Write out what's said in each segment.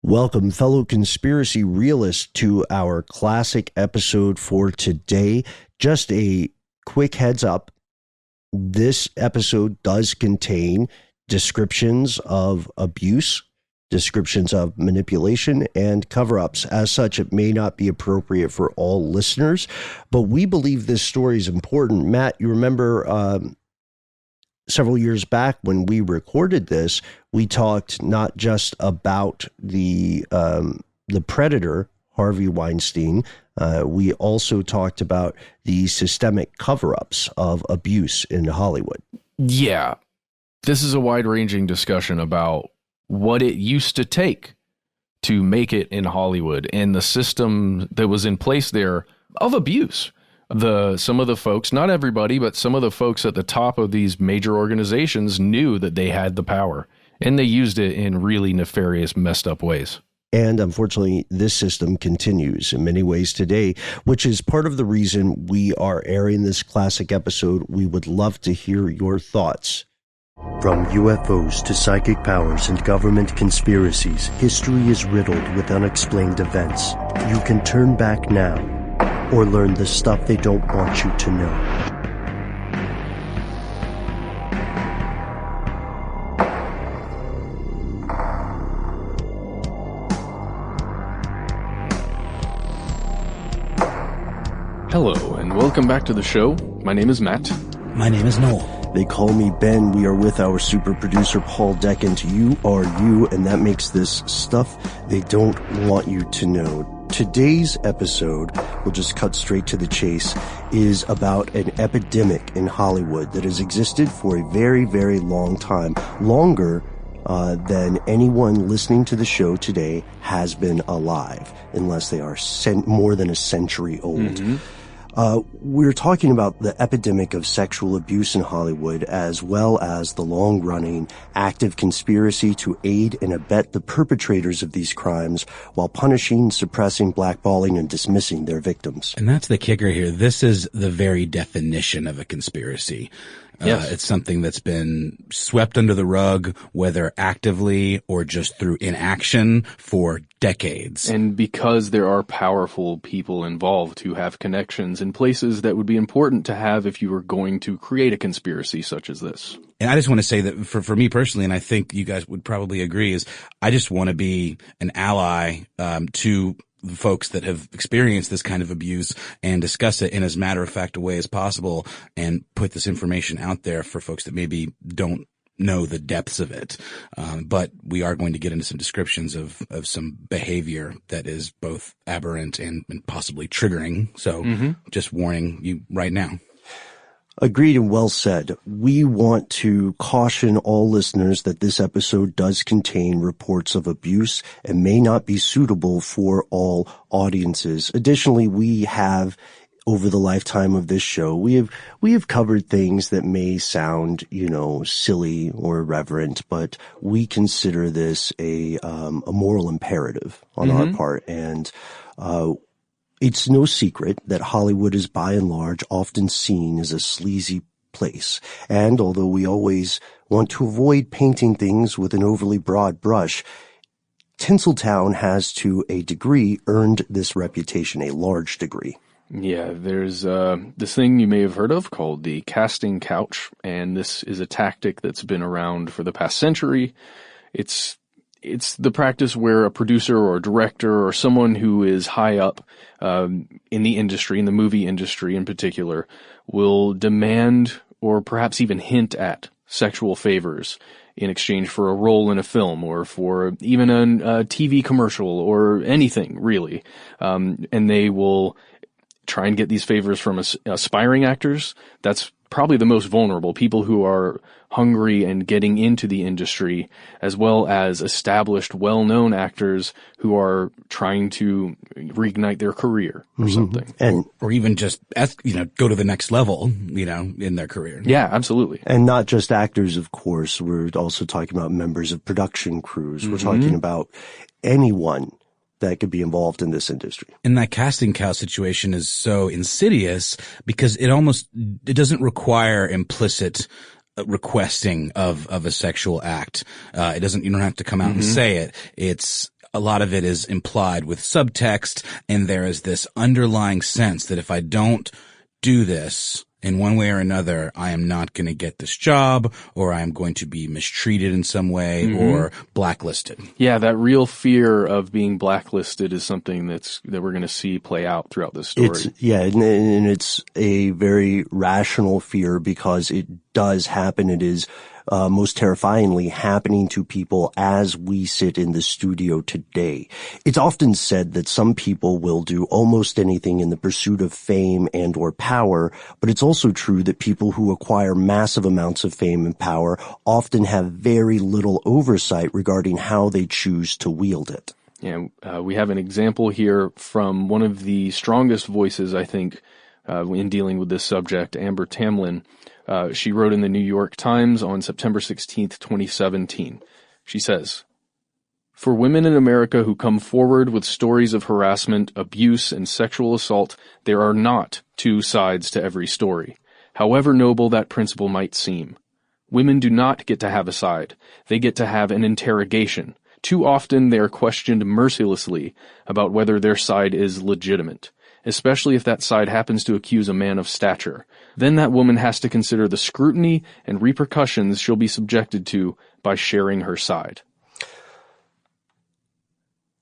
Welcome, fellow conspiracy realists, to our classic episode for today. Just a quick heads up. This episode does contain descriptions of abuse, descriptions of manipulation, and cover-ups. As such, it may not be appropriate for all listeners, but we believe this story is important. Matt, you remember several years back when we recorded this, we talked not just about the predator, Harvey Weinstein. We also talked about the systemic cover-ups of abuse in Hollywood. Yeah, this is a wide-ranging discussion about what it used to take to make it in Hollywood and the system that was in place there of abuse. Some of the folks, not everybody, but some of the folks at the top of these major organizations knew that they had the power, and they used it in really nefarious, messed up ways. And unfortunately, this system continues in many ways today, which is part of the reason we are airing this classic episode. We would love to hear your thoughts. From UFOs to psychic powers and government conspiracies, history is riddled with unexplained events. You can turn back now or learn the stuff they don't want you to know. Hello, and welcome back to the show. My name is Matt. My name is Noel. They call me Ben. We are with our super producer, Paul Deckent. You are you, and that makes this stuff they don't want you to know. Today's episode, we'll just cut straight to the chase, is about an epidemic in Hollywood that has existed for a very, very long time, longer than anyone listening to the show today has been alive, unless they are more than a century old. Mm-hmm. We're talking about the epidemic of sexual abuse in Hollywood, as well as the long-running active conspiracy to aid and abet the perpetrators of these crimes while punishing, suppressing, blackballing, and dismissing their victims. And that's the kicker here. This is the very definition of a conspiracy. Yes. It's something that's been swept under the rug, whether actively or just through inaction, for decades. And because there are powerful people involved who have connections in places that would be important to have if you were going to create a conspiracy such as this. And I just want to say that for me personally, and I think you guys would probably agree, is I just want to be an ally to the folks that have experienced this kind of abuse and discuss it in as matter-of-fact a way as possible and put this information out there for folks that maybe don't know the depths of it. But we are going to get into some descriptions of some behavior that is both aberrant and possibly triggering. So just warning you right now. Agreed and well said. We want to caution all listeners that this episode does contain reports of abuse and may not be suitable for all audiences. Additionally, we have, over the lifetime of this show, we have covered things that may sound, silly or irreverent, but we consider this a moral imperative on our part. And, it's no secret that Hollywood is by and large often seen as a sleazy place. And although we always want to avoid painting things with an overly broad brush, Tinseltown has to a degree earned this reputation, a large degree. Yeah, there's this thing you may have heard of called the casting couch, and this is a tactic that's been around for the past century. It's the practice where a producer or a director or someone who is high up in the industry, in the movie industry in particular, will demand or perhaps even hint at sexual favors in exchange for a role in a film or for even a TV commercial or anything, really. And they will try and get these favors from aspiring actors. That's probably the most vulnerable, people who are hungry and getting into the industry, as well as established, well-known actors who are trying to reignite their career or something. Or even just, go to the next level, in their career. Yeah, absolutely. And not just actors, of course. We're also talking about members of production crews. We're talking about anyone that could be involved in this industry. And that casting couch situation is so insidious because it doesn't require implicit requesting of a sexual act. You don't have to come out and say it. It's a lot of it is implied with subtext, and there is this underlying sense that if I don't do this in one way or another, I am not going to get this job, or I am going to be mistreated in some way, or blacklisted. Yeah, that real fear of being blacklisted is something that we're going to see play out throughout this story. And it's a very rational fear because it does happen. It is most terrifyingly happening to people as we sit in the studio today. It's often said that some people will do almost anything in the pursuit of fame and or power, but it's also true that people who acquire massive amounts of fame and power often have very little oversight regarding how they choose to wield it. Yeah, we have an example here from one of the strongest voices, I think, in dealing with this subject, Amber Tamlin. She wrote in the New York Times on September 16th, 2017. She says, "For women in America who come forward with stories of harassment, abuse, and sexual assault, there are not two sides to every story, however noble that principle might seem. Women do not get to have a side. They get to have an interrogation. Too often they are questioned mercilessly about whether their side is legitimate, especially if that side happens to accuse a man of stature. Then that woman has to consider the scrutiny and repercussions she'll be subjected to by sharing her side."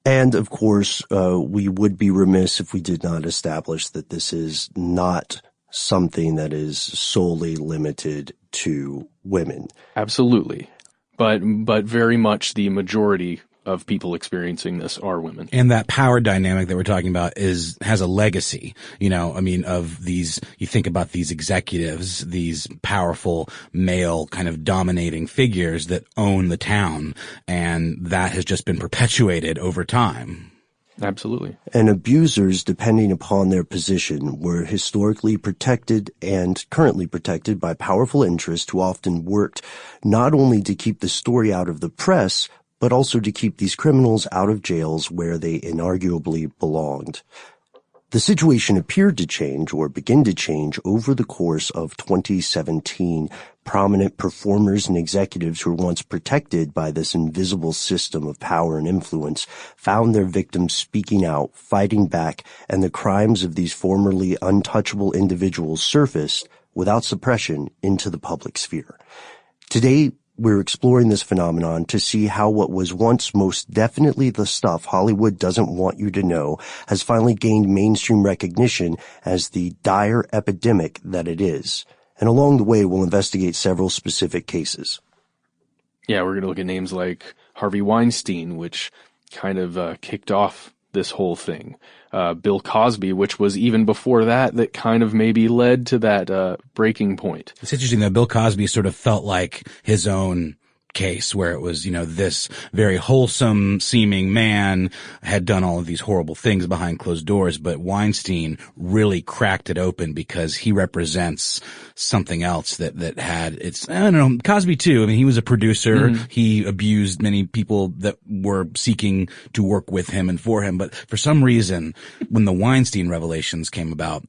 And of course, we would be remiss if we did not establish that this is not something that is solely limited to women. Absolutely. But very much the majority of people experiencing this are women. And that power dynamic that we're talking about has a legacy, of these, you think about these executives, these powerful male kind of dominating figures that own the town, and that has just been perpetuated over time. Absolutely. And abusers, depending upon their position, were historically protected and currently protected by powerful interests who often worked not only to keep the story out of the press, but also to keep these criminals out of jails where they inarguably belonged. The situation appeared to change or begin to change over the course of 2017. Prominent performers and executives who were once protected by this invisible system of power and influence found their victims speaking out, fighting back, and the crimes of these formerly untouchable individuals surfaced without suppression into the public sphere. Today, we're exploring this phenomenon to see how what was once most definitely the stuff Hollywood doesn't want you to know has finally gained mainstream recognition as the dire epidemic that it is. And along the way, we'll investigate several specific cases. Yeah, we're going to look at names like Harvey Weinstein, which kind of kicked off this whole thing. Bill Cosby, which was even before that kind of maybe led to that breaking point. It's interesting that Bill Cosby sort of felt like his own case where it was, this very wholesome seeming man had done all of these horrible things behind closed doors, but Weinstein really cracked it open because he represents something else that had its, I don't know, Cosby too. I mean, he was a producer. Mm-hmm. He abused many people that were seeking to work with him and for him. But for some reason, when the Weinstein revelations came about,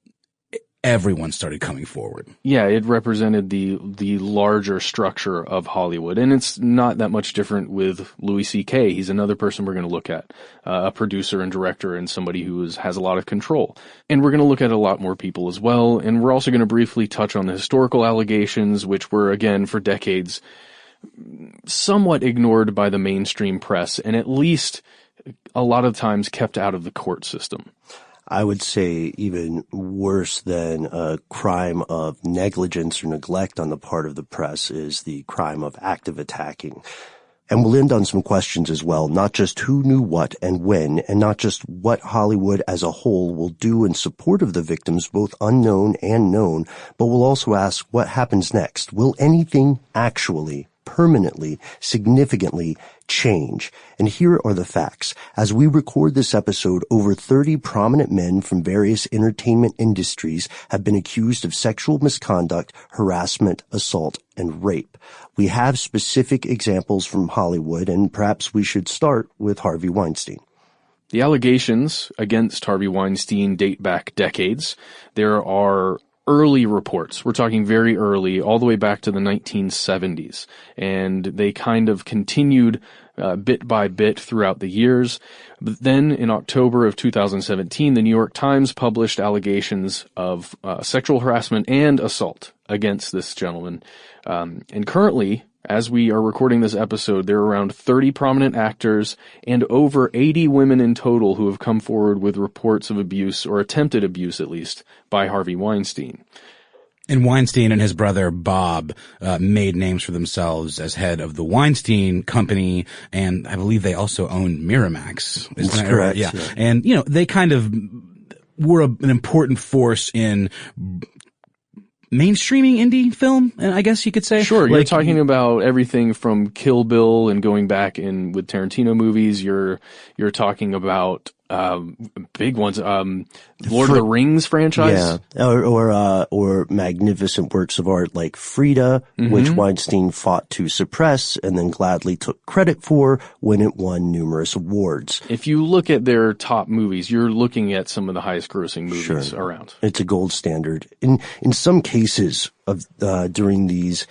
everyone started coming forward. Yeah, it represented the larger structure of Hollywood. And it's not that much different with Louis C.K. He's another person we're going to look at, a producer and director and somebody who has a lot of control. And we're going to look at a lot more people as well. And we're also going to briefly touch on the historical allegations, which were, again, for decades, somewhat ignored by the mainstream press and at least a lot of times kept out of the court system. I would say even worse than a crime of negligence or neglect on the part of the press is the crime of active attacking. And we'll end on some questions as well, not just who knew what and when, and not just what Hollywood as a whole will do in support of the victims, both unknown and known, but we'll also ask what happens next. Will anything actually permanently, significantly change? And here are the facts. As we record this episode, over 30 prominent men from various entertainment industries have been accused of sexual misconduct, harassment, assault, and rape. We have specific examples from Hollywood, and perhaps we should start with Harvey Weinstein. The allegations against Harvey Weinstein date back decades. There are early reports. We're talking very early, all the way back to the 1970s. And they kind of continued bit by bit throughout the years. But then in October of 2017, the New York Times published allegations of sexual harassment and assault against this gentleman. And currently, as we are recording this episode, there are around 30 prominent actors and over 80 women in total who have come forward with reports of abuse, or attempted abuse at least, by Harvey Weinstein. And Weinstein and his brother Bob made names for themselves as head of the Weinstein Company, and I believe they also own Miramax. That's correct. Yeah. And, you know, they kind of were an important force in mainstreaming indie film, I guess you could say. Sure, you're talking about everything from Kill Bill and going back in with Tarantino movies. You're talking about big ones, Lord of the Rings franchise. Yeah, or magnificent works of art like Frida, which Weinstein fought to suppress and then gladly took credit for when it won numerous awards. If you look at their top movies, you're looking at some of the highest grossing movies around. It's a gold standard. In some cases of during these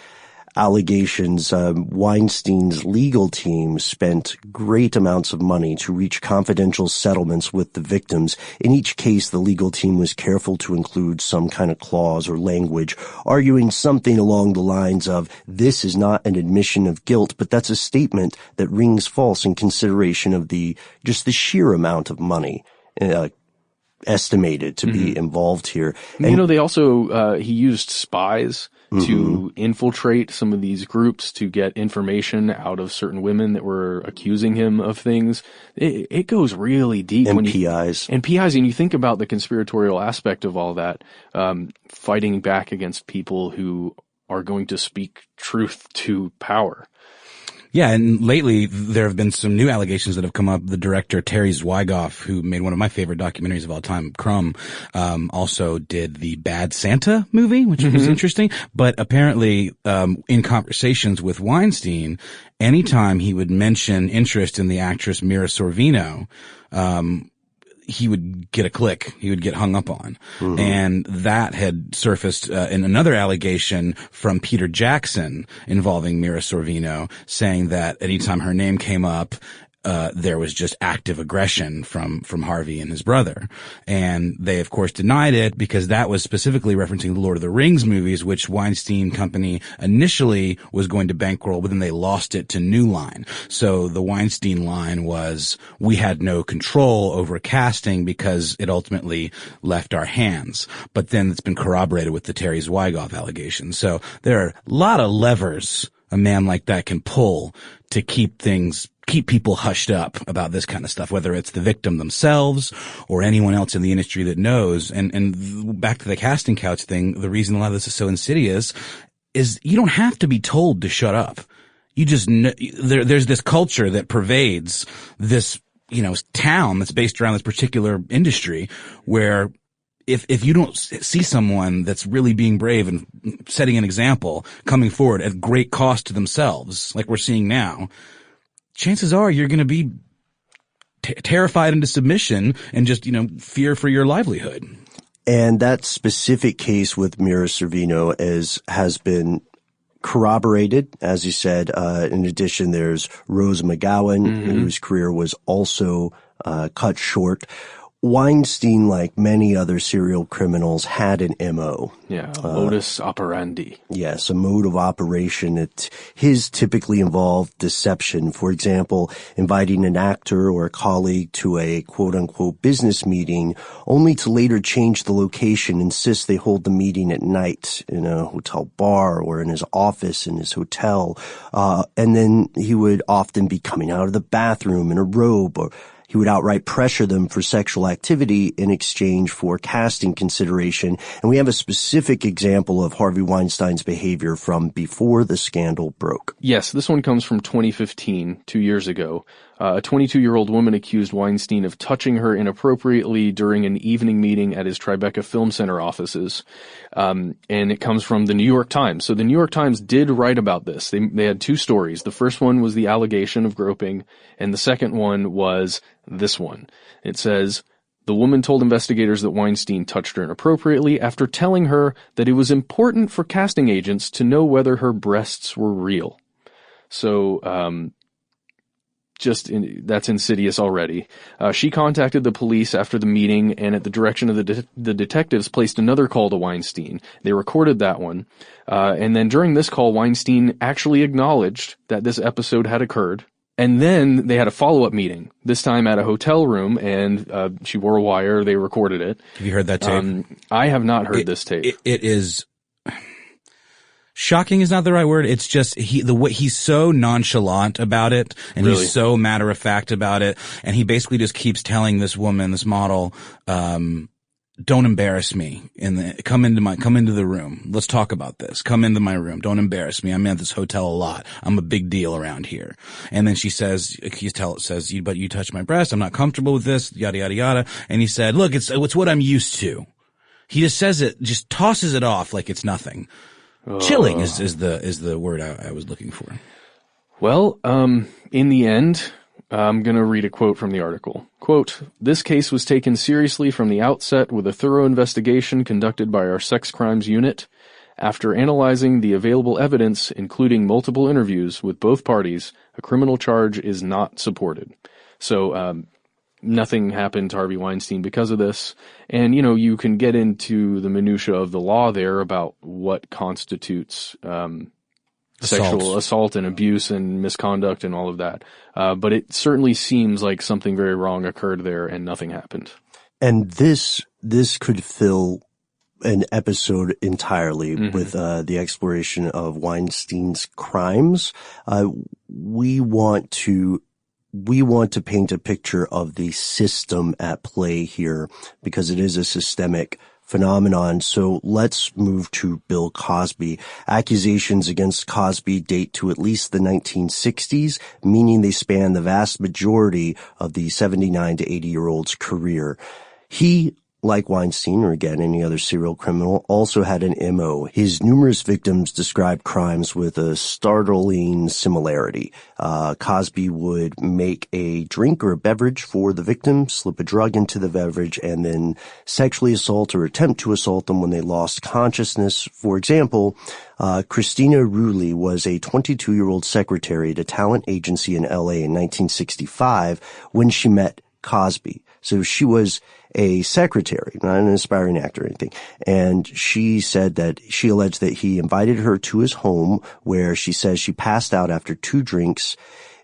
allegations, Weinstein's legal team spent great amounts of money to reach confidential settlements with the victims. In each case, the legal team was careful to include some kind of clause or language, arguing something along the lines of, this is not an admission of guilt, but that's a statement that rings false in consideration of the sheer amount of money estimated to be involved here. And, you know, they also, he used spies to infiltrate some of these groups to get information out of certain women that were accusing him of things. It goes really deep. And PIs. And you think about the conspiratorial aspect of all that, fighting back against people who are going to speak truth to power. Yeah, and lately there have been some new allegations that have come up. The director Terry Zwigoff, who made one of my favorite documentaries of all time, Crumb, also did the Bad Santa movie, which was interesting. But apparently, in conversations with Weinstein, anytime he would mention interest in the actress Mira Sorvino, he would get a click. He would get hung up on. And that had surfaced in another allegation from Peter Jackson involving Mira Sorvino, saying that anytime her name came up, there was just active aggression from Harvey and his brother. And they, of course, denied it because that was specifically referencing the Lord of the Rings movies, which Weinstein Company initially was going to bankroll, but then they lost it to New Line. So the Weinstein line was, we had no control over casting because it ultimately left our hands. But then it's been corroborated with the Terry Zwigoff allegations. So there are a lot of levers a man like that can pull to keep people hushed up about this kind of stuff, whether it's the victim themselves or anyone else in the industry that knows. And back to the casting couch thing, the reason a lot of this is so insidious is you don't have to be told to shut up. You just know, there's this culture that pervades this, town that's based around this particular industry where if you don't see someone that's really being brave and setting an example coming forward at great cost to themselves, like we're seeing now, chances are you're going to be terrified into submission and just, fear for your livelihood. And that specific case with Mira Sorvino has been corroborated, as you said. In addition, there's Rose McGowan, whose career was also cut short. Weinstein, like many other serial criminals, had an MO. Yeah, modus operandi. Yes, a mode of operation. His typically involved deception. For example, inviting an actor or a colleague to a quote-unquote business meeting, only to later change the location, insist they hold the meeting at night in a hotel bar or in his office in his hotel. And then he would often be coming out of the bathroom in a robe, or he would outright pressure them for sexual activity in exchange for casting consideration. And we have a specific example of Harvey Weinstein's behavior from before the scandal broke. Yes, this one comes from 2015, 2 years ago. A 22-year-old woman accused Weinstein of touching her inappropriately during an evening meeting at his Tribeca Film Center offices. And it comes from the New York Times. So the New York Times did write about this. They had two stories. The first one was the allegation of groping, and the second one was this one. It says, the woman told investigators that Weinstein touched her inappropriately after telling her that it was important for casting agents to know whether her breasts were real. So, that's insidious already. She contacted the police after the meeting and at the direction of the detectives placed another call to Weinstein. They recorded that one. And then during this call, Weinstein actually acknowledged that this episode had occurred. And then they had a follow-up meeting, this time at a hotel room, and she wore a wire. They recorded it. Have you heard that tape? I have not heard this tape. It is shocking is not the right word. It's just the way he's so nonchalant about it, and Really? he's so matter of fact about it, and he basically just keeps telling this woman, this model, don't embarrass me. Come into the room. Let's talk about this. Come into my room. Don't embarrass me. I'm at this hotel a lot. I'm a big deal around here. And then she says, but you touch my breast. I'm not comfortable with this. Yada yada yada. And he said, look, it's what I'm used to. He just says it, just tosses it off like it's nothing. Chilling is the word I was looking for. Well, in the end, I'm going to read a quote from the article. Quote, "This case was taken seriously from the outset with a thorough investigation conducted by our sex crimes unit. After analyzing the available evidence, including multiple interviews with both parties, a criminal charge is not supported." So, nothing happened to Harvey Weinstein because of this. And, you can get into the minutia of the law there about what constitutes sexual assault and abuse and misconduct and all of that. But it certainly seems like something very wrong occurred there and nothing happened. And this could fill an episode entirely with the exploration of Weinstein's crimes. We want to paint a picture of the system at play here because it is a systemic phenomenon. So let's move to Bill Cosby. Accusations against Cosby date to at least the 1960s, meaning they span the vast majority of the 79 to 80-year-old's career. He, like Weinstein, or again any other serial criminal, also had an MO. His numerous victims described crimes with a startling similarity. Cosby would make a drink or a beverage for the victim, slip a drug into the beverage, and then sexually assault or attempt to assault them when they lost consciousness. For example, Christina Rulli was a 22-year-old secretary at a talent agency in LA in 1965 when she met Cosby. So she was a secretary, not an aspiring actor or anything. And she said that she alleged that he invited her to his home where she says she passed out after 2 drinks.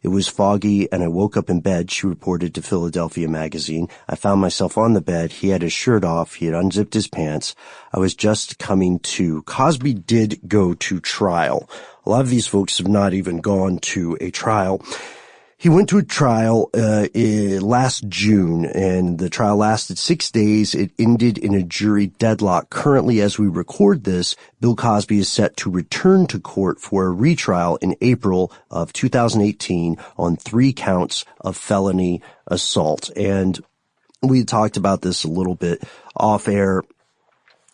It was foggy and I woke up in bed, she reported to Philadelphia Magazine. I found myself on the bed. He had his shirt off. He had unzipped his pants. I was just coming to. Cosby did go to trial. A lot of these folks have not even gone to a trial. He went to a trial last June, and the trial lasted 6 days. It ended in a jury deadlock. Currently, as we record this, Bill Cosby is set to return to court for a retrial in April of 2018 on 3 counts of felony assault. And we talked about this a little bit off air.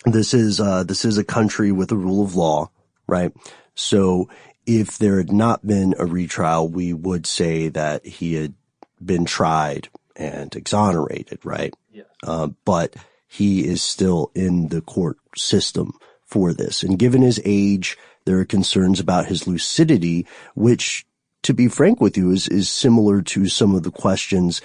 This is a country with a rule of law, right? So if there had not been a retrial, we would say that he had been tried and exonerated, right? Yeah. But he is still in the court system for this. And given his age, there are concerns about his lucidity, which, to be frank with you, is similar to some of the questions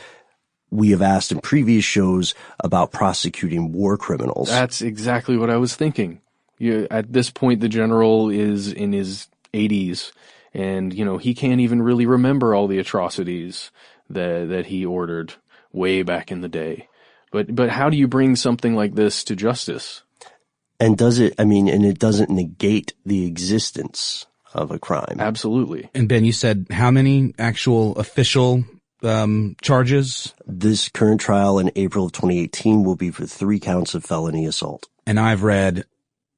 we have asked in previous shows about prosecuting war criminals. That's exactly what I was thinking. At this point, the general is in his 80s, and he can't even really remember all the atrocities that he ordered way back in the day. But how do you bring something like this to justice? And it doesn't negate the existence of a crime. Absolutely. And Ben, you said how many actual official charges? This current trial in April of 2018 will be for 3 counts of felony assault. And I've read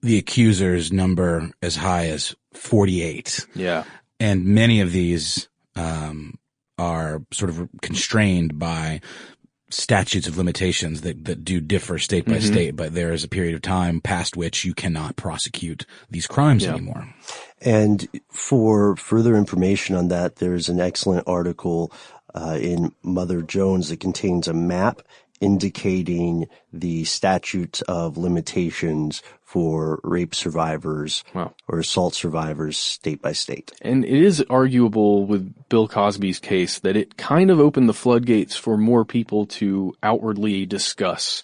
the accusers number as high as 48. Yeah. And many of these are sort of constrained by statutes of limitations that do differ state by state, but there is a period of time past which you cannot prosecute these crimes anymore. And for further information on that, there's an excellent article in Mother Jones that contains a map indicating the statute of limitations for rape survivors or assault survivors state by state. And it is arguable with Bill Cosby's case that it kind of opened the floodgates for more people to outwardly discuss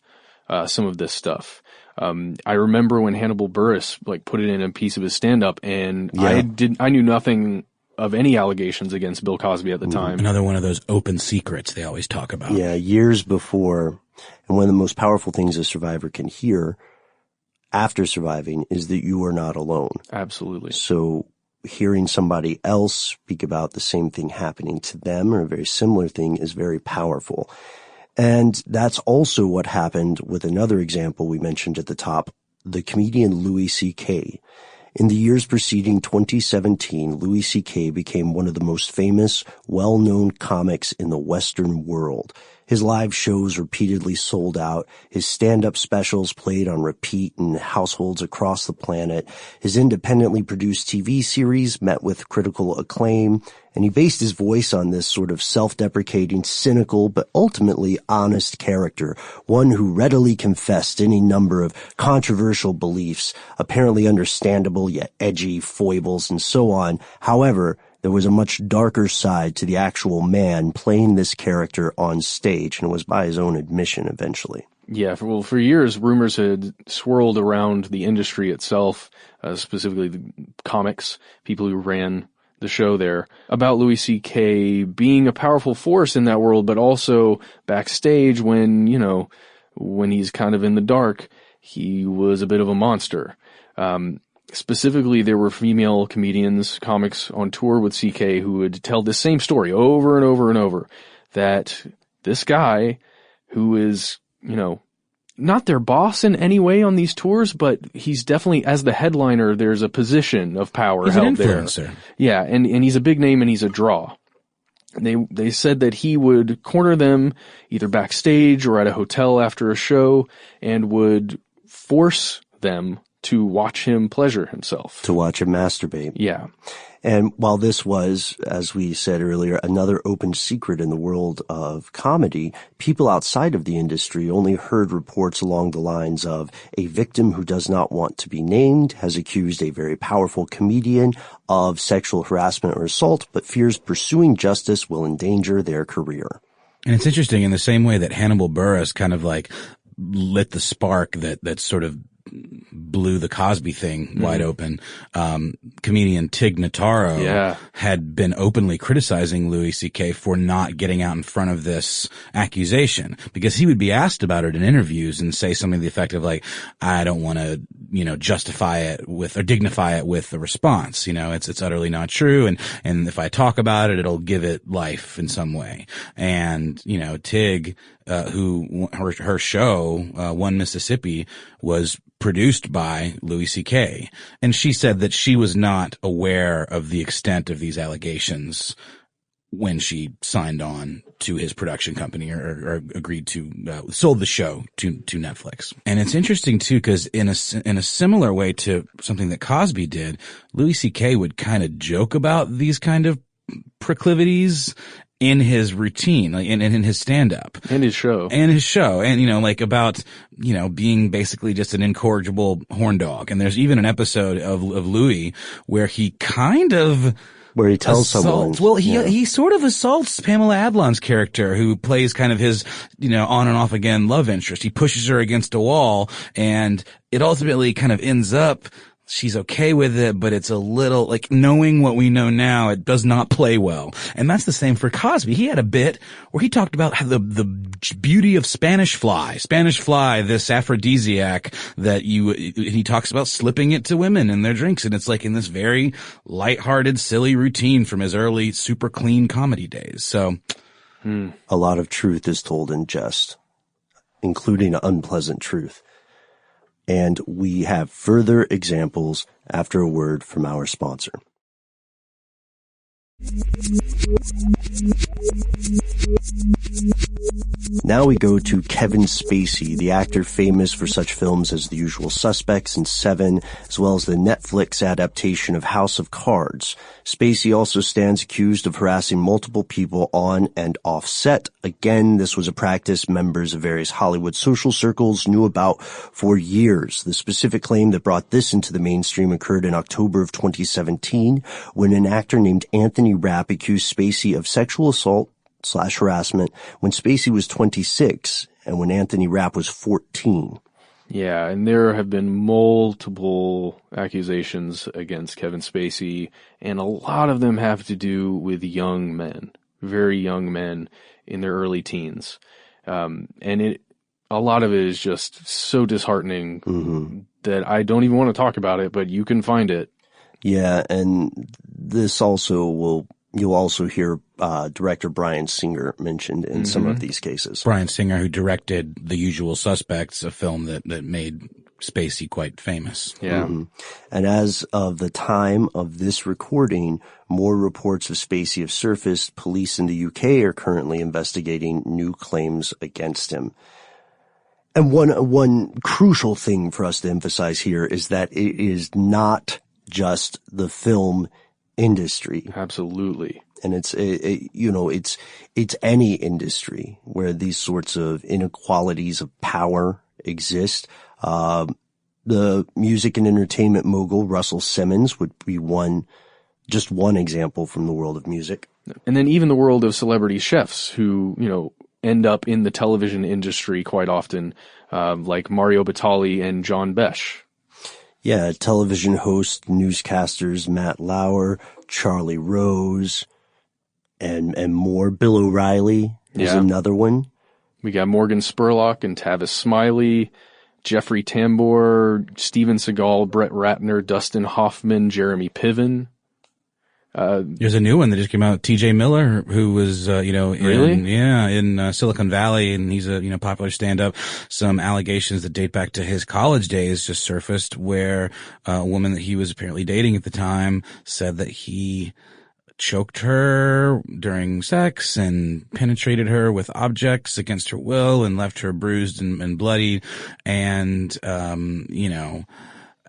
some of this stuff. I remember when Hannibal Buress put it in a piece of his stand-up, and I knew nothing of any allegations against Bill Cosby at the time. Another one of those open secrets they always talk about. Yeah, years before. And one of the most powerful things a survivor can hear after surviving is that you are not alone. Absolutely. So hearing somebody else speak about the same thing happening to them or a very similar thing is very powerful. And that's also what happened with another example we mentioned at the top, the comedian Louis C.K. In the years preceding 2017, Louis C.K. became one of the most famous, well-known comics in the Western world. His live shows repeatedly sold out. His stand-up specials played on repeat in households across the planet. His independently produced TV series met with critical acclaim. And he based his voice on this sort of self-deprecating, cynical, but ultimately honest character, one who readily confessed any number of controversial beliefs, apparently understandable yet edgy foibles, and so on. However, there was a much darker side to the actual man playing this character on stage, and it was by his own admission eventually. Yeah, for years, rumors had swirled around the industry itself, specifically the comics, people who ran the show there, about Louis C.K. being a powerful force in that world, but also backstage when he's kind of in the dark, he was a bit of a monster. Specifically, there were female comedians, comics on tour with CK who would tell the same story over and over and over, that this guy who is, not their boss in any way on these tours, but he's definitely, as the headliner, there's a position of power he's held an influencer. there. Yeah, and he's a big name and he's a draw. They said that he would corner them either backstage or at a hotel after a show and would force them to watch him pleasure himself. To watch him masturbate. Yeah. And while this was, as we said earlier, another open secret in the world of comedy, people outside of the industry only heard reports along the lines of a victim who does not want to be named has accused a very powerful comedian of sexual harassment or assault, but fears pursuing justice will endanger their career. And it's interesting, in the same way that Hannibal Buress kind of lit the spark that sort of blew the Cosby thing wide open. Comedian Tig Notaro had been openly criticizing Louis C.K. for not getting out in front of this accusation, because he would be asked about it in interviews and say something to the effect of I don't want to, justify it with or dignify it with a response. It's utterly not true. And if I talk about it, it'll give it life in some way. And, Tig, who her show, One Mississippi, was produced by Louis C.K. And she said that she was not aware of the extent of these allegations when she signed on to his production company or agreed to, sold the show to Netflix. And it's interesting too, because in a similar way to something that Cosby did, Louis C.K. would kind of joke about these kind of proclivities in his routine, in his stand-up. And his show. And, about, being basically just an incorrigible horn dog. And there's even an episode of Louis where he kind of where he tells someone. Well, he sort of assaults Pamela Adlon's character, who plays kind of his, on and off again love interest. He pushes her against a wall, and it ultimately kind of ends up she's okay with it, but it's a little, knowing what we know now, it does not play well. And that's the same for Cosby. He had a bit where he talked about the beauty of Spanish fly, this aphrodisiac that he talks about slipping it to women in their drinks. And it's in this very lighthearted, silly routine from his early super clean comedy days. So a lot of truth is told in jest, including unpleasant truth. And we have further examples after a word from our sponsor. Now we go to Kevin Spacey, the actor famous for such films as The Usual Suspects and Seven, as well as the Netflix adaptation of House of Cards. Spacey also stands accused of harassing multiple people on and off set. Again, this was a practice members of various Hollywood social circles knew about for years. The specific claim that brought this into the mainstream occurred in October of 2017, when an actor named Anthony Rapp accused Spacey of sexual assault/harassment when Spacey was 26 and when Anthony Rapp was 14. Yeah, and there have been multiple accusations against Kevin Spacey, and a lot of them have to do with young men, very young men in their early teens. And a lot of it is just so disheartening that I don't even want to talk about it, but you can find it. Yeah, and this also you'll also hear director Bryan Singer mentioned in some of these cases. Bryan Singer, who directed The Usual Suspects, a film that made Spacey quite famous. Yeah. And as of the time of this recording, more reports of Spacey have surfaced. Police in the UK are currently investigating new claims against him. And one crucial thing for us to emphasize here is that it is not just the film industry. Absolutely. And it's any industry where these sorts of inequalities of power exist. The music and entertainment mogul Russell Simmons would be just one example from the world of music. And then even the world of celebrity chefs who, end up in the television industry quite often, like Mario Batali and John Besh. Yeah, television host, newscasters Matt Lauer, Charlie Rose, and more. Bill O'Reilly is another one. We got Morgan Spurlock and Tavis Smiley, Jeffrey Tambor, Steven Seagal, Brett Ratner, Dustin Hoffman, Jeremy Piven. There's a new one that just came out, TJ Miller, who was, in Silicon Valley, and he's a, popular stand-up. Some allegations that date back to his college days just surfaced, where a woman that he was apparently dating at the time said that he choked her during sex and penetrated her with objects against her will and left her bruised and bloodied. And,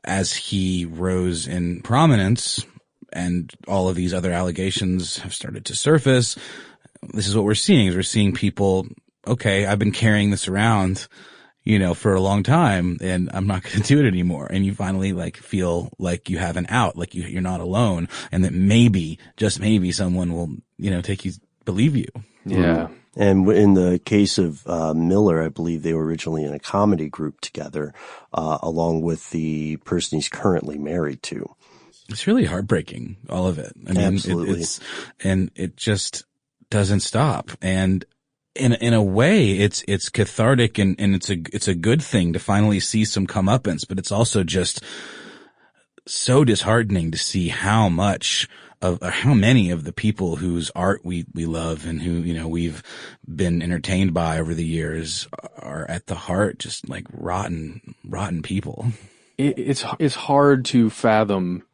as he rose in prominence, and all of these other allegations have started to surface, this is what we're seeing. We're seeing people, okay, I've been carrying this around, for a long time, and I'm not going to do it anymore. And you finally feel like you have an out, like you're not alone, and that maybe, just maybe, someone will, believe you. Yeah. And in the case of Miller, I believe they were originally in a comedy group together, along with the person he's currently married to. It's really heartbreaking, all of it. I mean, absolutely. It just doesn't stop. And in a way, it's cathartic and it's a good thing to finally see some comeuppance, but it's also just so disheartening to see how many of the people whose art we love and who, we've been entertained by over the years are at the heart just rotten people. It's hard to fathom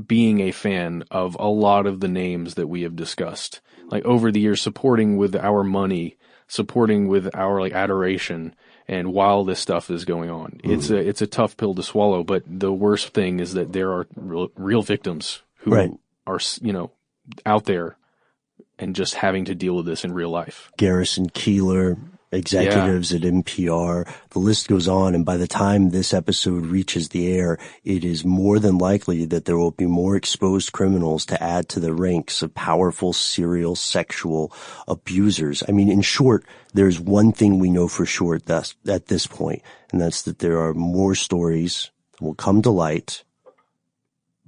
being a fan of a lot of the names that we have discussed, over the years, supporting with our money, supporting with our adoration, and while this stuff is going on, it's a tough pill to swallow. But the worst thing is that there are real victims who are, out there and just having to deal with this in real life. Garrison Keillor, executives at NPR, the list goes on. And by the time this episode reaches the air, it is more than likely that there will be more exposed criminals to add to the ranks of powerful serial sexual abusers. I mean, in short, there's one thing we know for sure at this point, and that's that there are more stories that will come to light,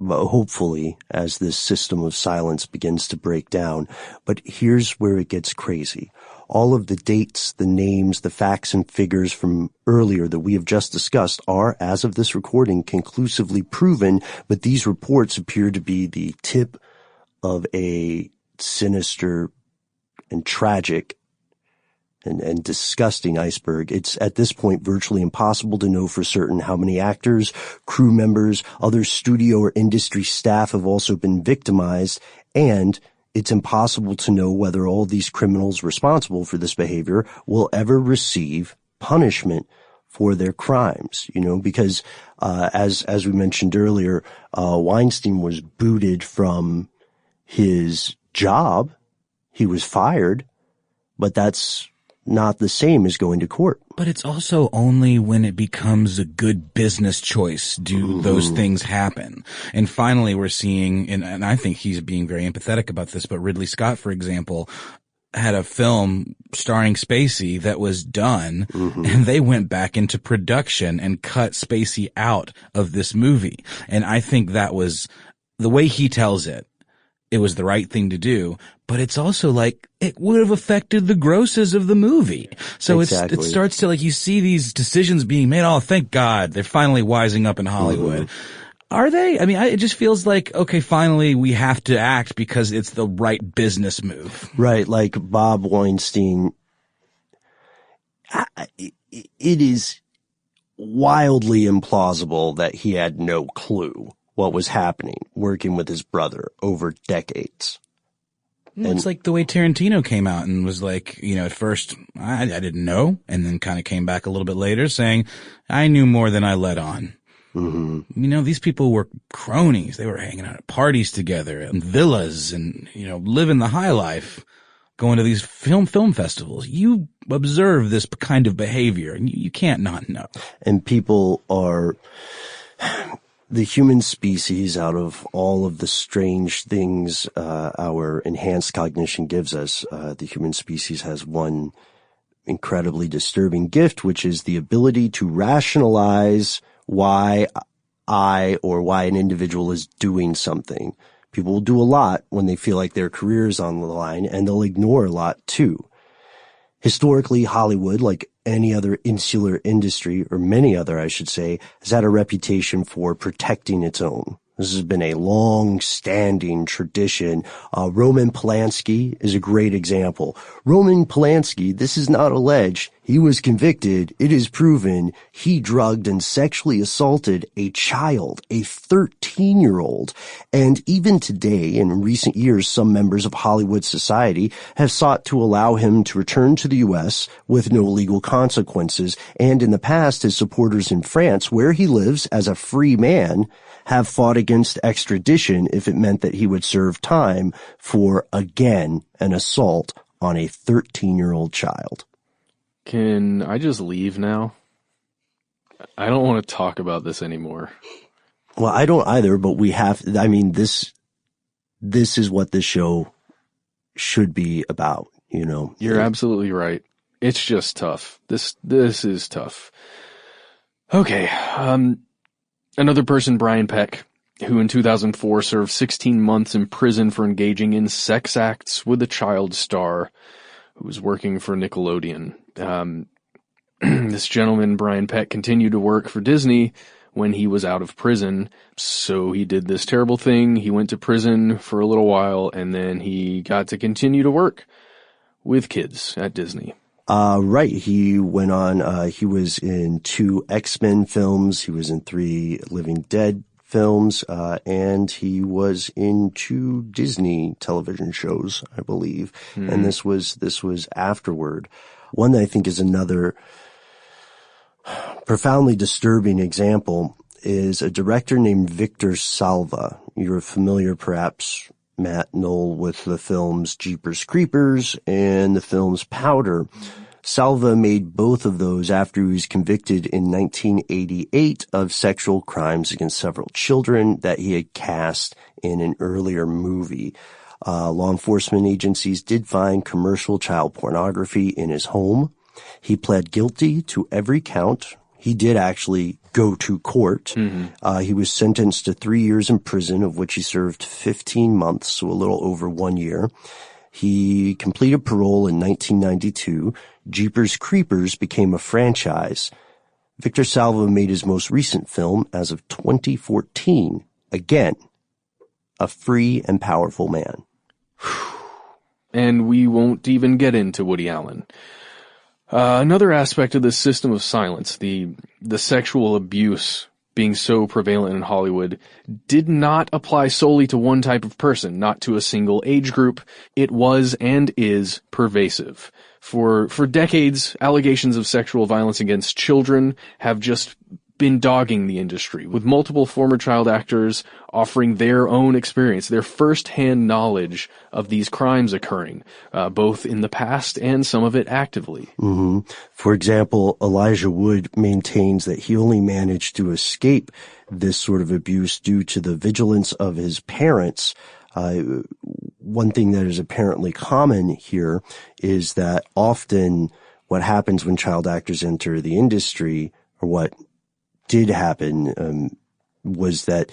but hopefully, as this system of silence begins to break down. But here's where it gets crazy. All of the dates, the names, the facts and figures from earlier that we have just discussed are, as of this recording, conclusively proven, but these reports appear to be the tip of a sinister and tragic and disgusting iceberg. It's at this point virtually impossible to know for certain how many actors, crew members, other studio or industry staff have also been victimized, and it's impossible to know whether all these criminals responsible for this behavior will ever receive punishment for their crimes, because, as we mentioned earlier, Weinstein was booted from his job. He was fired, but that's not the same as going to court. But it's also only when it becomes a good business choice do those things happen. And finally we're seeing, and I think he's being very empathetic about this, but Ridley Scott, for example, had a film starring Spacey that was done, and they went back into production and cut Spacey out of this movie. And I think that was, the way he tells it, it was the right thing to do, but it's also like it would have affected the grosses of the movie. So exactly. It starts to, like, you see these decisions being made. Oh, thank God they're finally wising up in Hollywood. Are they? I mean, it just feels like, okay, finally we have to act because it's the right business move. Right. Like Bob Weinstein, it is wildly implausible that he had no clue what was happening working with his brother over decades. It's like the way Tarantino came out and was like, at first I didn't know, and then kind of came back a little bit later saying, I knew more than I let on. These people were cronies. They were hanging out at parties together and villas and, living the high life, going to these film festivals. You observe this kind of behavior and you can't not know. And people are, the human species, out of all of the strange things our enhanced cognition gives us, the human species has one incredibly disturbing gift, which is the ability to rationalize why why an individual is doing something. People will do a lot when they feel like their career is on the line, and they'll ignore a lot too. Historically, Hollywood, like any other insular industry, or many other, I should say, has had a reputation for protecting its own. This has been a long-standing tradition. Roman Polanski is a great example. Roman Polanski, this is not alleged. He was convicted. It is proven he drugged and sexually assaulted a child, a 13-year-old. And even today, in recent years, some members of Hollywood society have sought to allow him to return to the U.S. with no legal consequences. And in the past, his supporters in France, where he lives as a free man, have fought against extradition if it meant that he would serve time for, again, an assault on a 13-year-old child. Can I just leave now? I don't want to talk about this anymore. Well, I don't either, but we have, this is what this show should be about, You're absolutely right. It's just tough. This is tough. Okay. Another person, Brian Peck, who in 2004 served 16 months in prison for engaging in sex acts with a child star who was working for Nickelodeon. This gentleman, Brian Peck, continued to work for Disney when he was out of prison. So he did this terrible thing. He went to prison for a little while, and then he got to continue to work with kids at Disney. Right. He went on, he was in 2 X-Men films. He was in 3 Living Dead films, and he was in 2 Disney television shows, I believe. And this was afterward. One that I think is another profoundly disturbing example is a director named Victor Salva. You're familiar, perhaps, Matt Knoll, with the films Jeepers Creepers and the films Powder. Salva made both of those after he was convicted in 1988 of sexual crimes against several children that he had cast in an earlier movie. Law enforcement agencies did find commercial child pornography in his home. He pled guilty to every count. He did actually go to court. He was sentenced to 3 years in prison, of which he served 15 months, so a little over 1 year. He completed parole in 1992. Jeepers Creepers became a franchise. Victor Salva made his most recent film as of 2014. Again, a free and powerful man. And we won't even get into Woody Allen. Another aspect of this system of silence, the sexual abuse being so prevalent in Hollywood did not apply solely to one type of person, not to a single age group. It was and is pervasive. For decades, allegations of sexual violence against children have just been dogging the industry, with multiple former child actors offering their own experience, their first-hand knowledge of these crimes occurring, both in the past and some of it actively. Mm-hmm. For example, Elijah Wood maintains that he only managed to escape this sort of abuse due to the vigilance of his parents. One thing that is apparently common here is that often what happens when child actors enter the industry, or what did happen, was that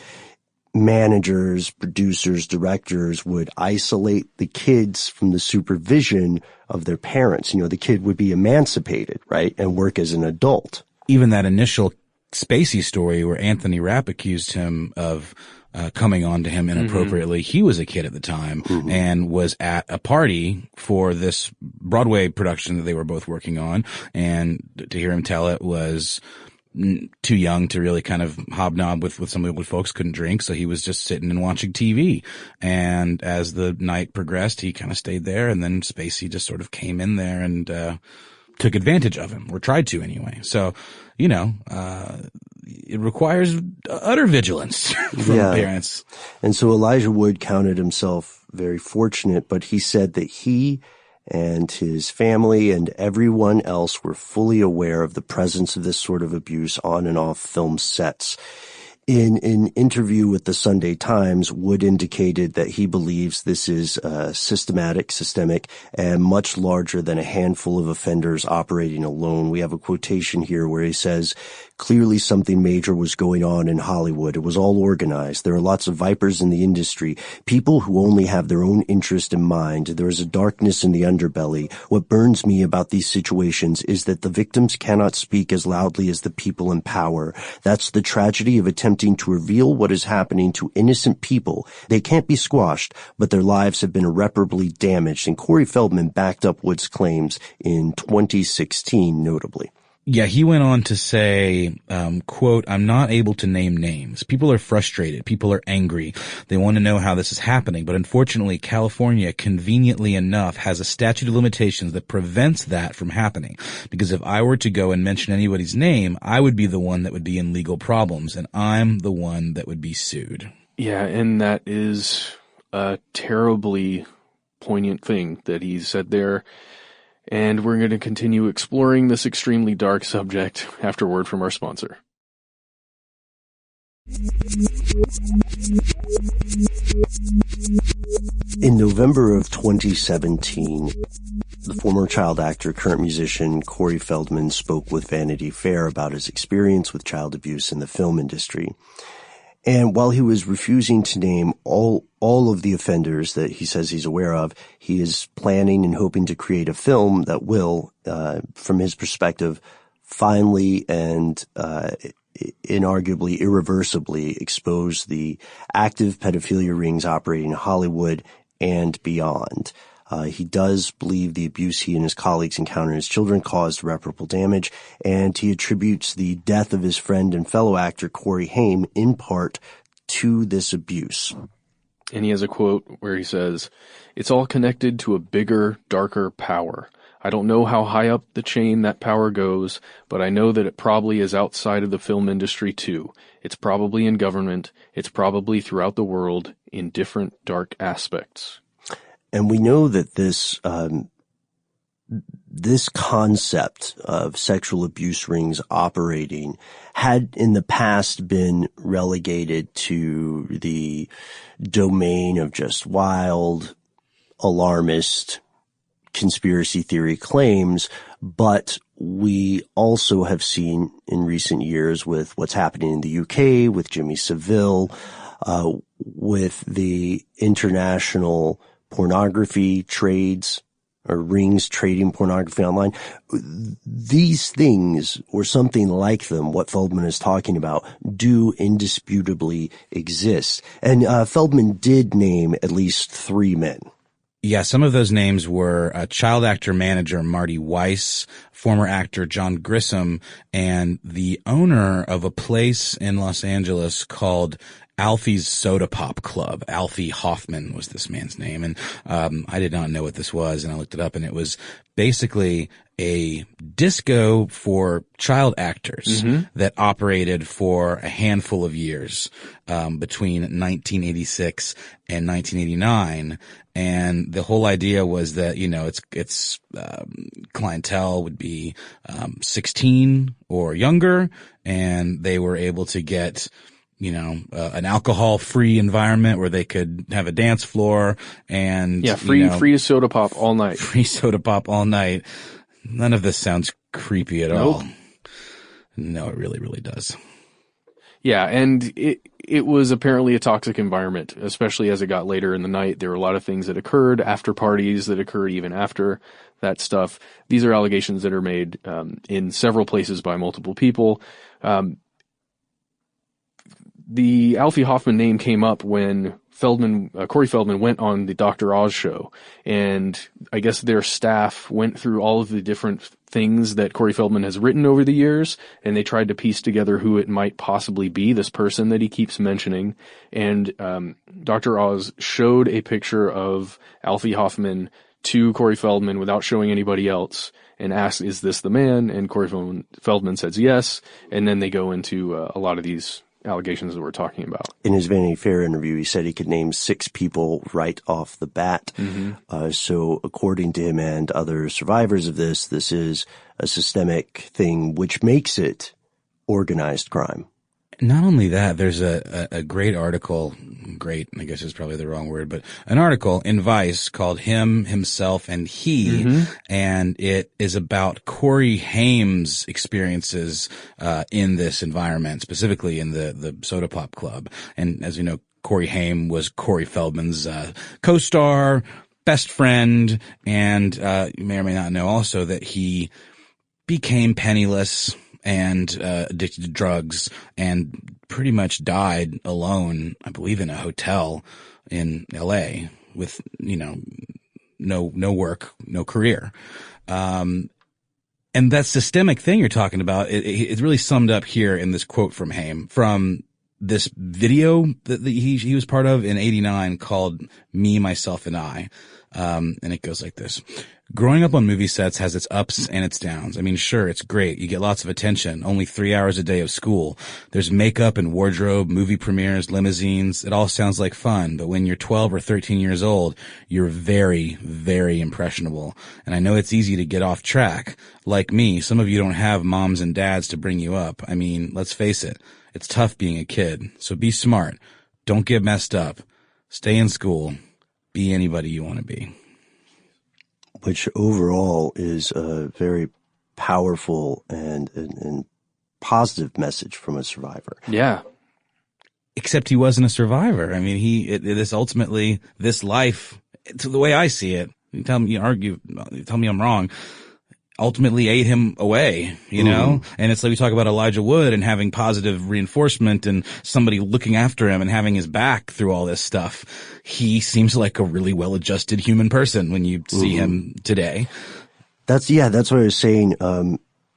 managers, producers, directors would isolate the kids from the supervision of their parents. You know, the kid would be emancipated, right, and work as an adult. Even that initial Spacey story where Anthony Rapp accused him of coming on to him inappropriately. Mm-hmm. He was a kid at the time and was at a party for this Broadway production that they were both working on, and to hear him tell it was too young to really kind of hobnob with some of the folks, couldn't drink, so he was just sitting and watching TV. And as the night progressed, he kind of stayed there, and then Spacey just sort of came in there and took advantage of him, or tried to anyway. So, you know, it requires utter vigilance from parents. And so Elijah Wood counted himself very fortunate, but he said that he and his family and everyone else were fully aware of the presence of this sort of abuse on and off film sets. In an interview with the Sunday Times, Wood indicated that he believes this is systemic, and much larger than a handful of offenders operating alone. We have a quotation here where he says, "Clearly something major was going on in Hollywood. It was all organized. There are lots of vipers in the industry, people who only have their own interest in mind. There is a darkness in the underbelly. What burns me about these situations is that the victims cannot speak as loudly as the people in power. That's the tragedy of attempting to reveal what is happening to innocent people. They can't be squashed, but their lives have been irreparably damaged." And Corey Feldman backed up Wood's claims in 2016, notably. Yeah, he went on to say, quote, "I'm not able to name names. People are frustrated. People are angry. They want to know how this is happening. But unfortunately, California, conveniently enough, has a statute of limitations that prevents that from happening. Because if I were to go and mention anybody's name, I would be the one that would be in legal problems, and I'm the one that would be sued." Yeah, and that is a terribly poignant thing that he said there. And we're going to continue exploring this extremely dark subject after word from our sponsor. In November of 2017, the former child actor, current musician Corey Feldman spoke with Vanity Fair about his experience with child abuse in the film industry. And while he was refusing to name all of the offenders that he says he's aware of, he is planning and hoping to create a film that will, from his perspective, finally and inarguably irreversibly expose the active pedophilia rings operating in Hollywood and beyond. He does believe the abuse he and his colleagues encountered as children caused irreparable damage, and he attributes the death of his friend and fellow actor Corey Haim in part to this abuse. And he has a quote where he says, "It's all connected to a bigger, darker power. I don't know how high up the chain that power goes, but I know that it probably is outside of the film industry too. It's probably in government. It's probably throughout the world in different dark aspects." And we know that this concept of sexual abuse rings operating had in the past been relegated to the domain of just wild, alarmist, conspiracy theory claims, but we also have seen in recent years with what's happening in the UK, with Jimmy Savile, with the international pornography trades or rings trading pornography online. These things, or something like them, what Feldman is talking about, do indisputably exist. And Feldman did name at least 3 men. Yeah, some of those names were child actor manager Marty Weiss, former actor John Grissom, and the owner of a place in Los Angeles called Alfie's Soda Pop Club. Alfie Hoffman was this man's name. And I did not know what this was, and I looked it up, and it was basically a disco for child actors that operated for a handful of years between 1986 and 1989. And the whole idea was that, you know, its clientele would be 16 or younger, and they were able to get, you know, an alcohol-free environment where they could have a dance floor and free soda pop all night. Free soda pop all night. None of this sounds creepy at all. No, it really, really does. Yeah, and it was apparently a toxic environment, especially as it got later in the night. There were a lot of things that occurred, after parties that occurred even after that stuff. These are allegations that are made in several places by multiple people. The Alfie Hoffman name came up when Corey Feldman went on the Dr. Oz show, and I guess their staff went through all of the different things that Corey Feldman has written over the years, and they tried to piece together who it might possibly be, this person that he keeps mentioning. And Dr. Oz showed a picture of Alfie Hoffman to Corey Feldman without showing anybody else, and asked, "Is this the man?" And Corey Feldman says yes, and then they go into a lot of these allegations that we're talking about. In his Vanity Fair interview, he said he could name 6 people right off the bat. So according to him and other survivors of this is a systemic thing, which makes it organized crime. Not only that, there's a great article, great, I guess is probably the wrong word, but an article in Vice called Him, Himself, and He, and it is about Corey Haim's experiences in this environment, specifically in the Soda Pop Club. And as you know, Corey Haim was Corey Feldman's co-star, best friend, and you may or may not know also that he became penniless and addicted to drugs and pretty much died alone, I believe, in a hotel in LA with, you know, no work, no career. And that systemic thing you're talking about, it's really summed up here in this quote from Haim from this video that he was part of in '89 called Me, Myself, and I. And it goes like this. Growing up on movie sets has its ups and its downs. I mean, sure, it's great. You get lots of attention. Only 3 hours a day of school. There's makeup and wardrobe, movie premieres, limousines. It all sounds like fun. But when you're 12 or 13 years old, you're very, very impressionable. And I know it's easy to get off track. Like me, some of you don't have moms and dads to bring you up. I mean, let's face it. It's tough being a kid. So be smart. Don't get messed up. Stay in school. Be anybody you want to be. Which overall is a very powerful and positive message from a survivor. Yeah. Except he wasn't a survivor. I mean, it is ultimately this life, to the way I see it. You tell me I'm wrong. Ultimately ate him away, you know? And it's like we talk about Elijah Wood and having positive reinforcement and somebody looking after him and having his back through all this stuff. He seems like a really well-adjusted human person when you see him today. That's what I was saying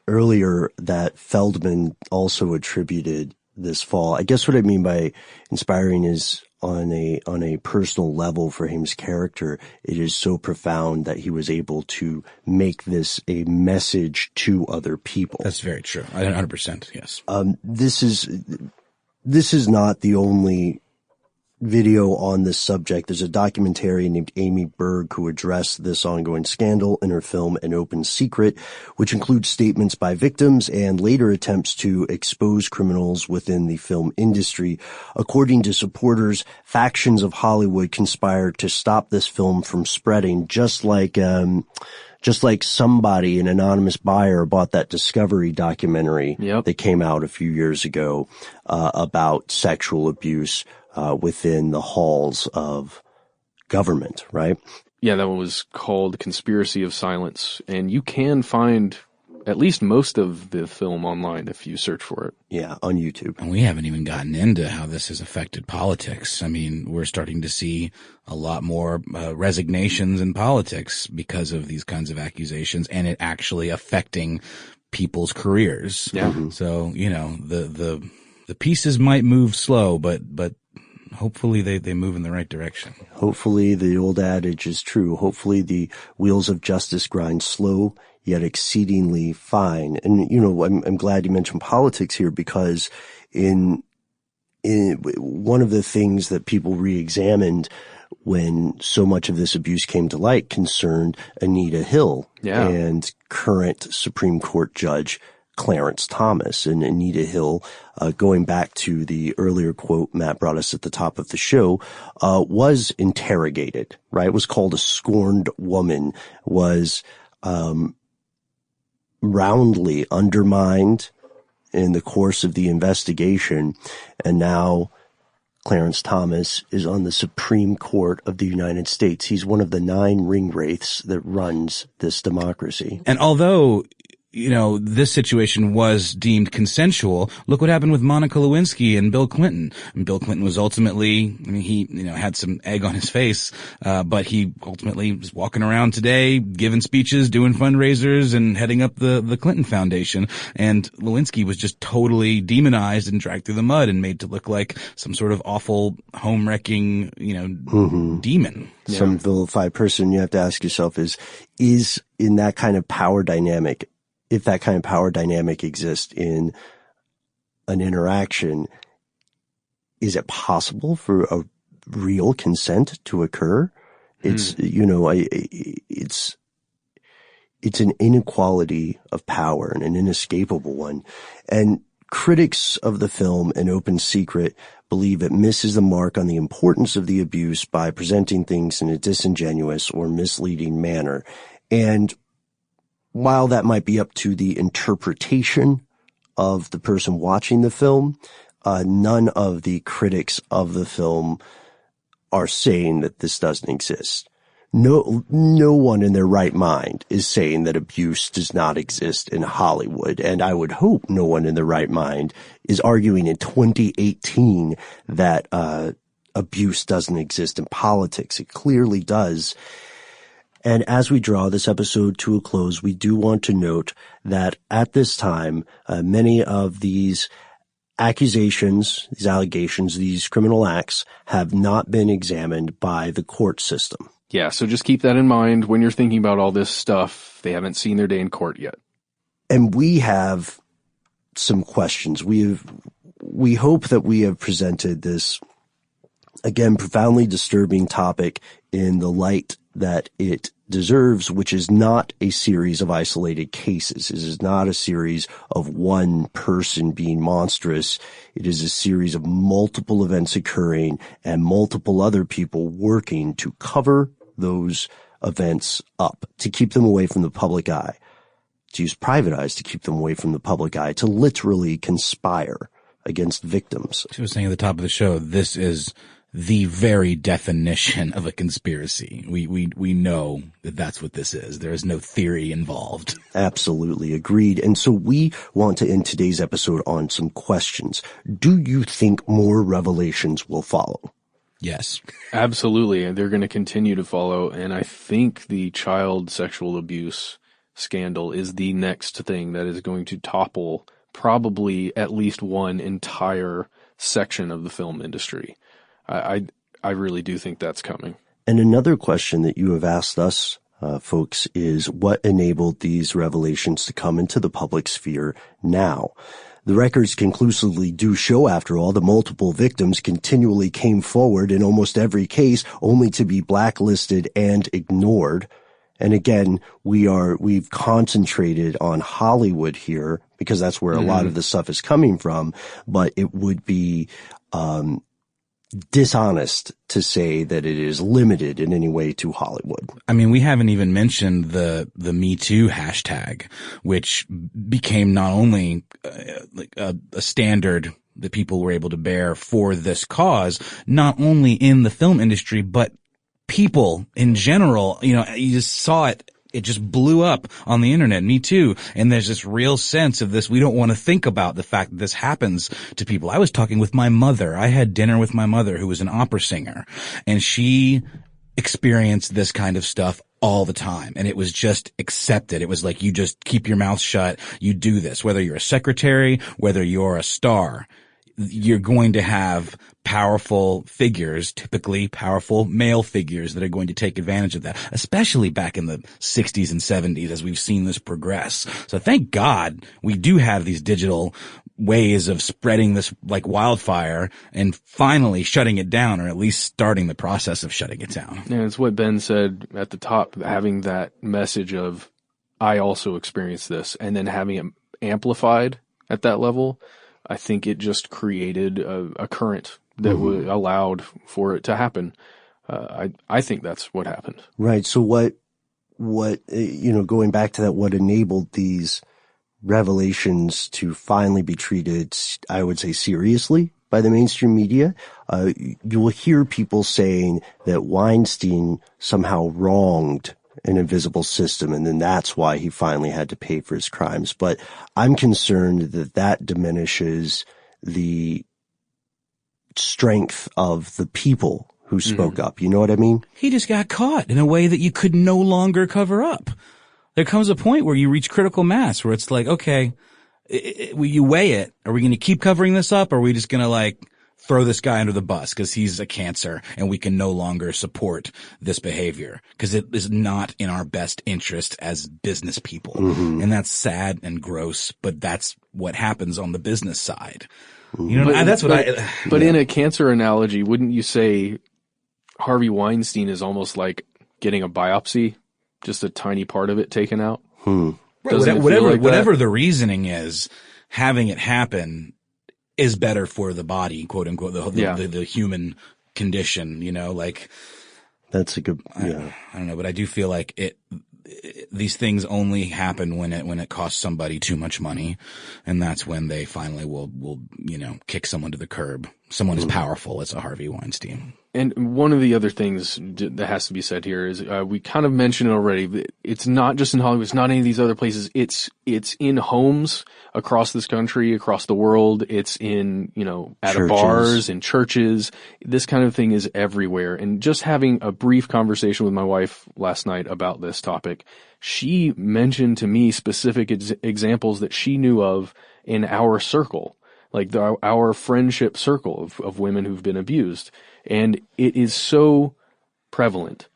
earlier, that Feldman also attributed this fall. I guess what I mean by inspiring is on a personal level for him's character, it is so profound that he was able to make this a message to other people. That's very true. 100%. Yes. This is not the only video on this subject. There's a documentary named Amy Berg who addressed this ongoing scandal in her film An Open Secret, which includes statements by victims and later attempts to expose criminals within the film industry. According to supporters, factions of Hollywood conspired to stop this film from spreading, just like somebody, an anonymous buyer, bought that Discovery documentary that came out a few years ago about sexual abuse within the halls of government, right? Yeah, that one was called Conspiracy of Silence. And you can find at least most of the film online if you search for it. Yeah, on YouTube. And we haven't even gotten into how this has affected politics. I mean, we're starting to see a lot more resignations in politics because of these kinds of accusations, and it actually affecting people's careers. Yeah. So, you know, the pieces might move slow, but hopefully they move in the right direction. Hopefully the old adage is true. Hopefully the wheels of justice grind slow, yet exceedingly fine. And, you know, I'm glad you mentioned politics here, because in one of the things that people re-examined when so much of this abuse came to light concerned Anita Hill and current Supreme Court Judge Clarence Thomas. And Anita Hill, going back to the earlier quote Matt brought us at the top of the show, was interrogated, right? Was called a scorned woman, was roundly undermined in the course of the investigation. And now Clarence Thomas is on the Supreme Court of the United States. He's one of the 9 ringwraiths that runs this democracy. And although, you know, this situation was deemed consensual, look what happened with Monica Lewinsky and Bill Clinton. And Bill Clinton was ultimately, I mean, he, you know, had some egg on his face, but he ultimately was walking around today, giving speeches, doing fundraisers, and heading up the Clinton Foundation. And Lewinsky was just totally demonized and dragged through the mud and made to look like some sort of awful home-wrecking, you know, demon. Yeah. Some vilified person. You have to ask yourself is in that kind of power dynamic, if that kind of power dynamic exists in an interaction, is it possible for a real consent to occur? It's, you know, it's an inequality of power and an inescapable one. And critics of the film An Open Secret believe it misses the mark on the importance of the abuse by presenting things in a disingenuous or misleading manner. And while that might be up to the interpretation of the person watching the film, none of the critics of the film are saying that this doesn't exist. No one in their right mind is saying that abuse does not exist in Hollywood. And I would hope no one in their right mind is arguing in 2018 that abuse doesn't exist in politics. It clearly does. And as we draw this episode to a close, we do want to note that at this time, many of these accusations, these allegations, these criminal acts have not been examined by the court system. Yeah, so just keep that in mind when you're thinking about all this stuff. They haven't seen their day in court yet. And we have some questions. We hope that we have presented this, again, profoundly disturbing topic in the light that it deserves, which is not a series of isolated cases. It is not a series of one person being monstrous. It is a series of multiple events occurring and multiple other people working to cover those events up, to keep them away from the public eye, to use private eyes to keep them away from the public eye, to literally conspire against victims. As I was saying at the top of the show, this is the very definition of a conspiracy. We know that that's what this is. There is no theory involved. Absolutely agreed. And so we want to end today's episode on some questions. Do you think more revelations will follow? Yes. Absolutely. And they're going to continue to follow. And I think the child sexual abuse scandal is the next thing that is going to topple probably at least one entire section of the film industry. I really do think that's coming. And another question that you have asked us, folks, is what enabled these revelations to come into the public sphere now? The records conclusively do show, after all, that multiple victims continually came forward in almost every case, only to be blacklisted and ignored. And again, we've concentrated on Hollywood here because that's where a lot of the stuff is coming from, but it would be dishonest to say that it is limited in any way to Hollywood. I mean, we haven't even mentioned the Me Too hashtag, which became not only like a standard that people were able to bear for this cause, not only in the film industry, but people in general. You know, you just saw it it just blew up on the internet. Me too. And there's this real sense of this. We don't want to think about the fact that this happens to people. I was talking with my mother. I had dinner with my mother, who was an opera singer, and she experienced this kind of stuff all the time. And it was just accepted. It was like, you just keep your mouth shut. You do this, whether you're a secretary, whether you're a star. You're going to have powerful figures, typically powerful male figures, that are going to take advantage of that, especially back in the 60s and 70s as we've seen this progress. So thank God we do have these digital ways of spreading this like wildfire and finally shutting it down, or at least starting the process of shutting it down. Yeah, it's what Ben said at the top, having that message of, I also experienced this, and then having it amplified at that level. I think it just created a current that allowed for it to happen. I think that's what happened. Right. So what, going back to that, what enabled these revelations to finally be treated, I would say, seriously by the mainstream media? You will hear people saying that Weinstein somehow wronged an invisible system, and then that's why he finally had to pay for his crimes. But I'm concerned that diminishes the strength of the people who spoke up. You know what I mean? He just got caught in a way that you could no longer cover up. There comes a point where you reach critical mass where it's like, okay, you weigh it. Are we going to keep covering this up? Or are we just going to like throw this guy under the bus because he's a cancer and we can no longer support this behavior because it is not in our best interest as business people. And that's sad and gross, but that's what happens on the business side. You know, but in a cancer analogy, wouldn't you say Harvey Weinstein is almost like getting a biopsy, just a tiny part of it taken out? Right. Whatever the reasoning is, having it happen is better for the body, quote unquote, the human condition, you know, like. That's a good, I don't know, but I do feel like these things only happen when it costs somebody too much money. And that's when they finally will, kick someone to the curb. Someone as powerful as a Harvey Weinstein. And one of the other things that has to be said here is, we kind of mentioned it already, it's not just in Hollywood, it's not any of these other places, it's in homes across this country, across the world, it's in, at churches. Bars, in churches, this kind of thing is everywhere. And just having a brief conversation with my wife last night about this topic, she mentioned to me specific examples that she knew of in our circle, like our friendship circle of women who've been abused. And it is so prevalent.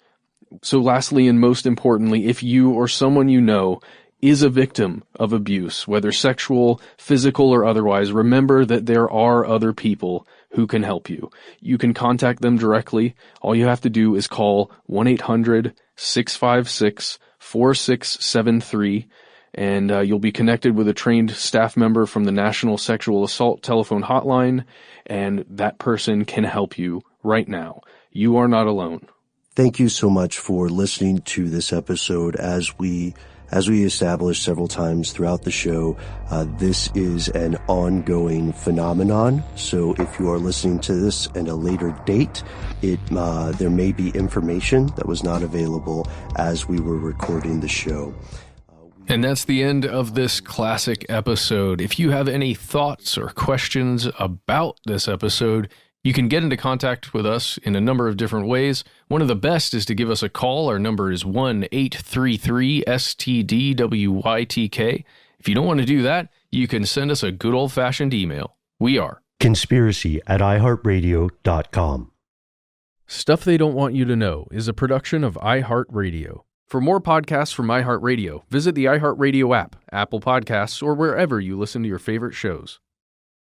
So lastly, and most importantly, if you or someone you know is a victim of abuse, whether sexual, physical, or otherwise, remember that there are other people who can help you. You can contact them directly. All you have to do is call 1-800-656-4673, and you'll be connected with a trained staff member from the National Sexual Assault Telephone Hotline, and that person can help you right now. You are not alone. Thank you so much for listening to this episode. As we established several times throughout the show, this is an ongoing phenomenon. So if you are listening to this at a later date, there may be information that was not available as we were recording the show. And that's the end of this classic episode. If you have any thoughts or questions about this episode, you can get into contact with us in a number of different ways. One of the best is to give us a call. Our number is 1-833-STDWYTK. If you don't want to do that, you can send us a good old-fashioned email. We are conspiracy@iheartradio.com. Stuff They Don't Want You to Know is a production of iHeartRadio. For more podcasts from iHeartRadio, visit the iHeartRadio app, Apple Podcasts, or wherever you listen to your favorite shows.